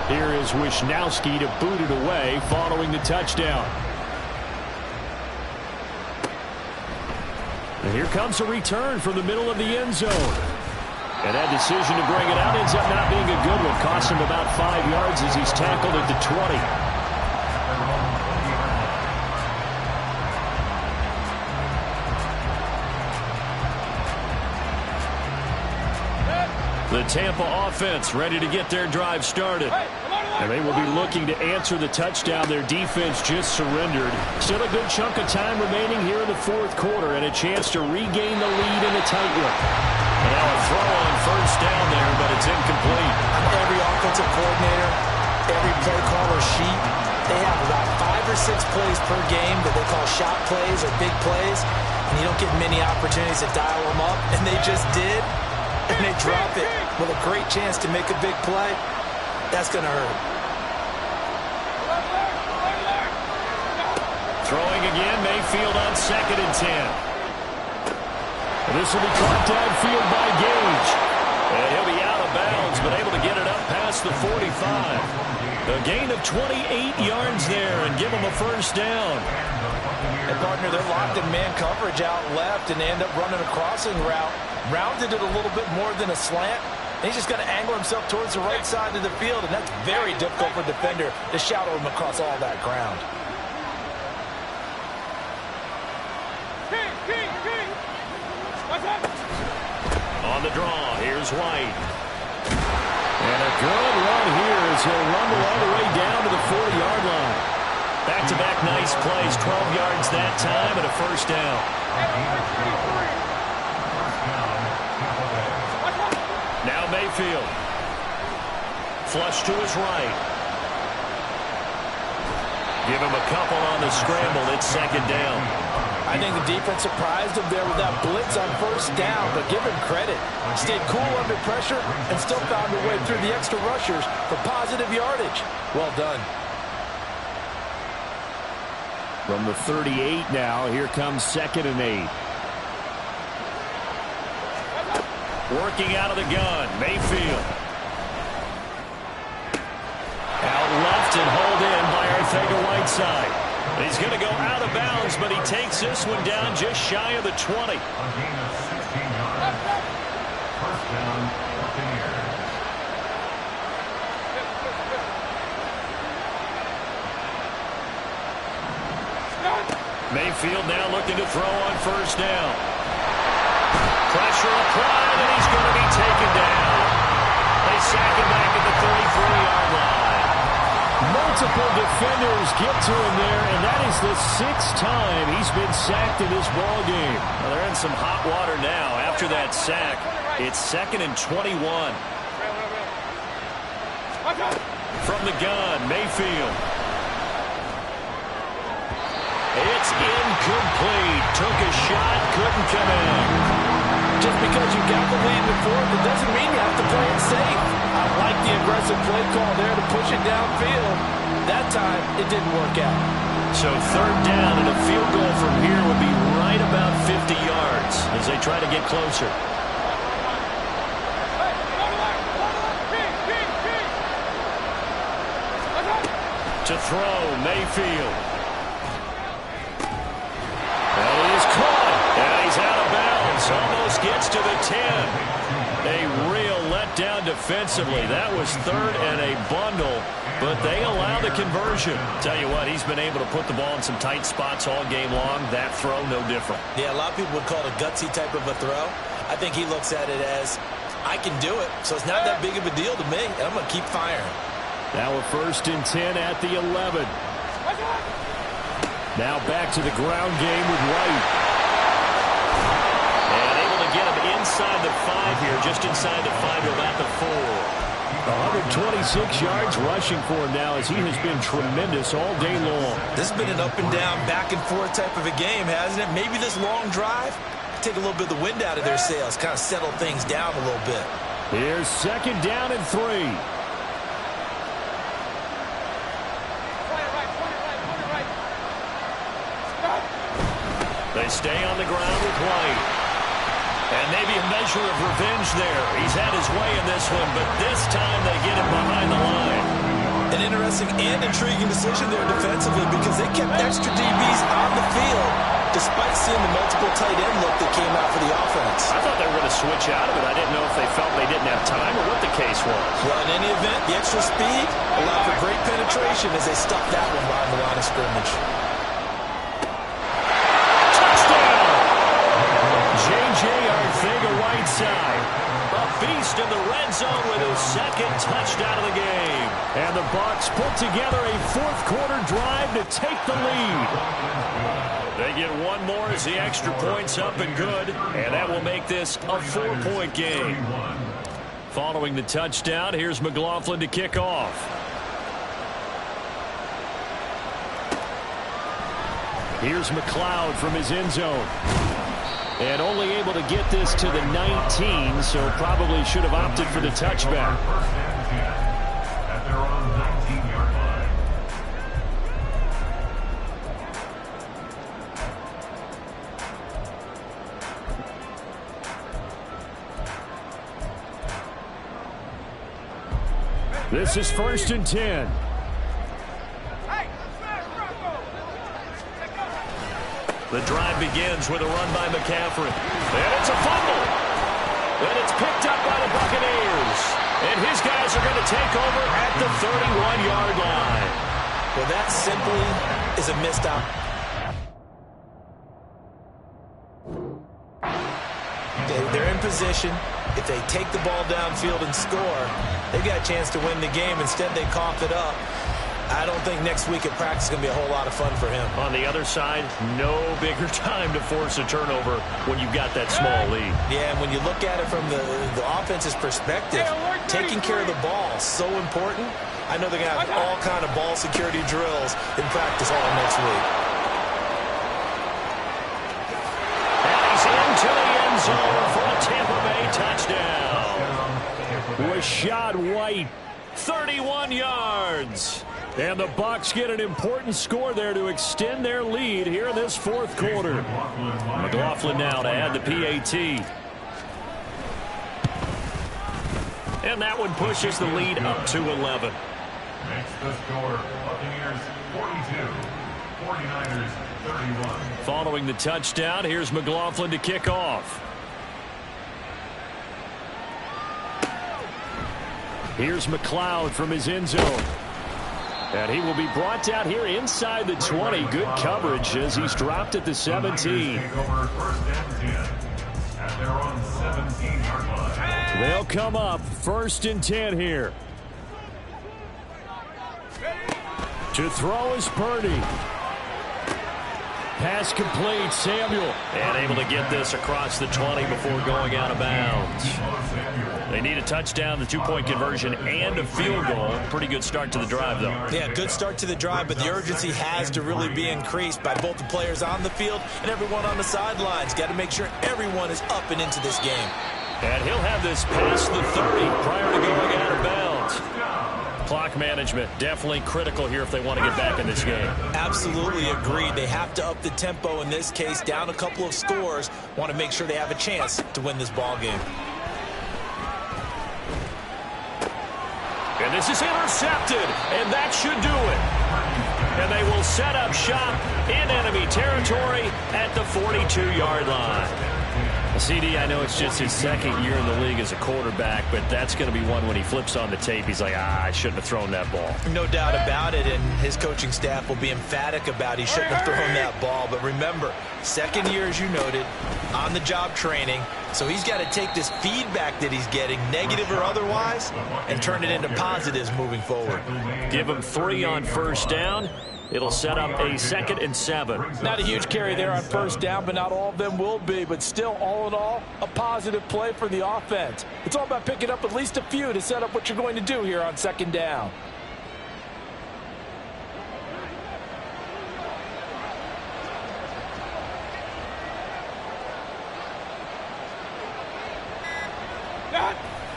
Here is Wisnowski to boot it away following the touchdown. And here comes a return from the middle of the end zone. And that decision to bring it out ends up not being a good one. Cost him about 5 yards as he's tackled at the 20. The Tampa offense ready to get their drive started. And they will be looking to answer the touchdown their defense just surrendered. Still a good chunk of time remaining here in the fourth quarter and a chance to regain the lead in a tight one. Now a throw on first down there, but it's incomplete. Every offensive coordinator, every play caller sheet, they have about 5 or 6 plays per game that they call shot plays or big plays. And you don't get many opportunities to dial them up. And they just did. And they drop it with a great chance to make a big play. That's going to hurt. Throwing again, Mayfield on 2nd and 10. And this will be caught downfield by Gage. And he'll be out of bounds, but able to get it up past the 45. A gain of 28 yards there and give him a first down. And, partner, they're locked in man coverage out left, and they end up running a crossing route. Rounded it a little bit more than a slant. And he's just got to angle himself towards the right side of the field, and that's very difficult for a defender to shadow him across all that ground. On the draw, here's White. And a good run here as he'll rumble all the way down to the 40-yard line. Back-to-back nice plays, 12 yards that time and a first down. Now Mayfield. Flush to his right. Give him a couple on the scramble. It's 2nd down. I think the defense surprised him there with that blitz on first down, but give him credit. Stayed cool under pressure and still found a way through the extra rushers for positive yardage. Well done. From the 38 now, here comes 2nd and 8. Working out of the gun, Mayfield. Out left and hauled in by Arcega-Whiteside. He's going to go out of bounds, but he takes this one down just shy of the 20. A gain of 16 yards. First down, Buccaneers. Mayfield now looking to throw on first down. Pressure applied, and he's going to be taken down. They sack him back at the 33-yard line. Multiple defenders get to him there, and that is the 6th time he's been sacked in this ball game. Well, they're in some hot water now. After that sack, it's 2nd and 21. From the gun, Mayfield. It's incomplete. Took a shot, couldn't come in. Just because you got the lead in the fourth, it doesn't mean you have to play it safe. I like the aggressive play call there to push it downfield. That time, it didn't work out. So 3rd down and a field goal from here would be right about 50 yards as they try to get closer. To throw, Mayfield. And he is caught. And he's out of bounds. Almost gets to the 10. A real letdown defensively. That was 3rd and a bundle, but they allow the conversion. Tell you what, he's been able to put the ball in some tight spots all game long. That throw, no different. Yeah, a lot of people would call it a gutsy type of a throw. I think he looks at it as, I can do it, so it's not that big of a deal to me, and I'm going to keep firing. Now a 1st and 10 at the 11. Now back to the ground game with White. And able to get him inside the 5 here, just inside the 5 to about the 4. 126 yards rushing for him now as he has been tremendous all day long. This has been an up and down, back and forth type of a game, hasn't it? Maybe this long drive, take a little bit of the wind out of their sails, kind of settle things down a little bit. Here's 2nd down and 3. They stay on the ground with White. And maybe a measure of revenge there. He's had his way in this one, but this time they get him behind the line. An interesting and intriguing decision there defensively because they kept extra DBs on the field despite seeing the multiple tight end look that came out for the offense. I thought they were going to switch out of it. I didn't know if they felt they didn't have time or what the case was. Well, in any event, the extra speed allowed for great penetration as they stuck that one behind the line of scrimmage. Touchdown! J.J. Arcega-Whiteside. A beast in the red zone with his second touchdown of the game. And the Bucs put together a fourth-quarter drive to take the lead. They get one more as the extra point's up and good, and that will make this a 4-point game. Following the touchdown, here's McLaughlin to kick off. Here's McLeod from his end zone. And only able to get this to the 19, so probably should have opted for the touchback. At their own 19-yard line. This is 1st and 10. The drive begins with a run by McCaffrey. And it's a fumble. And it's picked up by the Buccaneers. And his guys are going to take over at the 31-yard line. Well, that simply is a missed out. They're in position. If they take the ball downfield and score, they've got a chance to win the game. Instead, they cough it up. I don't think next week at practice is going to be a whole lot of fun for him. On the other side, no bigger time to force a turnover when you've got that small lead. Yeah, and when you look at it from the offense's perspective, taking care of the ball is so important. I know they're going to have all kind of ball security drills in practice all next week. And he's into the end zone for a Tampa Bay touchdown. Rashad White, 31 yards. and the Bucs get an important score there to extend their lead here in this fourth quarter. McLaughlin now to add the PAT. And that one pushes the lead up to 11. Makes the score Buccaneers 42, 49ers 31. Following the touchdown, here's McLaughlin to kick off. Here's McLeod from his end zone. And he will be brought down here inside the 20. Good coverage as he's dropped at the 17. Take over first and 10 at their own 17-yard line. They'll come up first and 10 here. To throw is Purdy. Pass complete, Samuel. And able to get this across the 20 before going out of bounds. They need a touchdown, the two-point conversion, and a field goal. Pretty good start to the drive, though. Yeah, good start to the drive, but the urgency has to really be increased by both the players on the field and everyone on the sidelines. Got to make sure everyone is up and into this game. And he'll have this past the 30 prior to going out of bounds. Clock management, definitely critical here if they want to get back in this game. Absolutely agreed. They have to up the tempo in this case, down a couple of scores. Want to make sure they have a chance to win this ball game. And this is intercepted, and that should do it. And they will set up shop in enemy territory at the 42-yard line. CD, I know it's just his second year in the league as a quarterback, but that's going to be one when he flips on the tape. He's like, I shouldn't have thrown that ball. No doubt about it, and his coaching staff will be emphatic about he shouldn't have thrown that ball. But remember, second year, as you noted, on-the-job training. So he's got to take this feedback that he's getting, negative or otherwise, and turn it into positives moving forward. Give him 3 on first down. It'll set up a 2nd and 7. Not a huge carry there on first down, but not all of them will be. But still, all in all, a positive play for the offense. It's all about picking up at least a few to set up what you're going to do here on second down.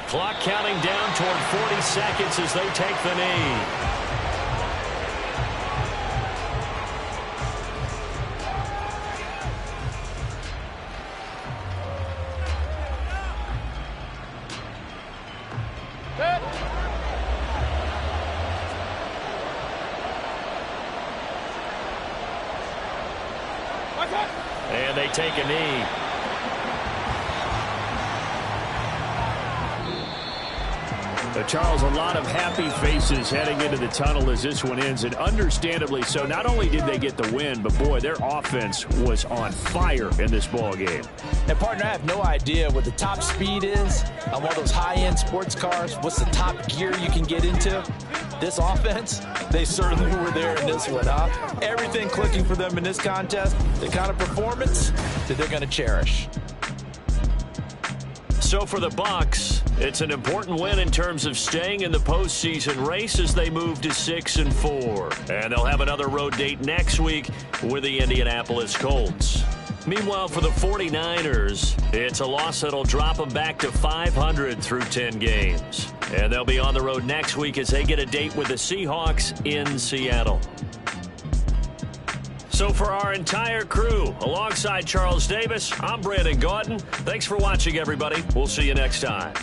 Clock counting down toward 40 seconds as they take the knee. And they take a knee. Charles, a lot of happy faces heading into the tunnel as this one ends, and understandably so. Not only did they get the win, but, boy, their offense was on fire in this ball game. And, partner, I have no idea what the top speed is on one of those high-end sports cars. What's the top gear you can get into? This offense, they certainly were there in this one, huh? Everything clicking for them in this contest, the kind of performance that they're going to cherish. So for the Bucs, it's an important win in terms of staying in the postseason race as they move to 6-4. And they'll have another road date next week with the Indianapolis Colts. Meanwhile, for the 49ers, it's a loss that'll drop them back to 500 through 10 games. And they'll be on the road next week as they get a date with the Seahawks in Seattle. So for our entire crew, alongside Charles Davis, I'm Brandon Gaudin. Thanks for watching, everybody. We'll see you next time.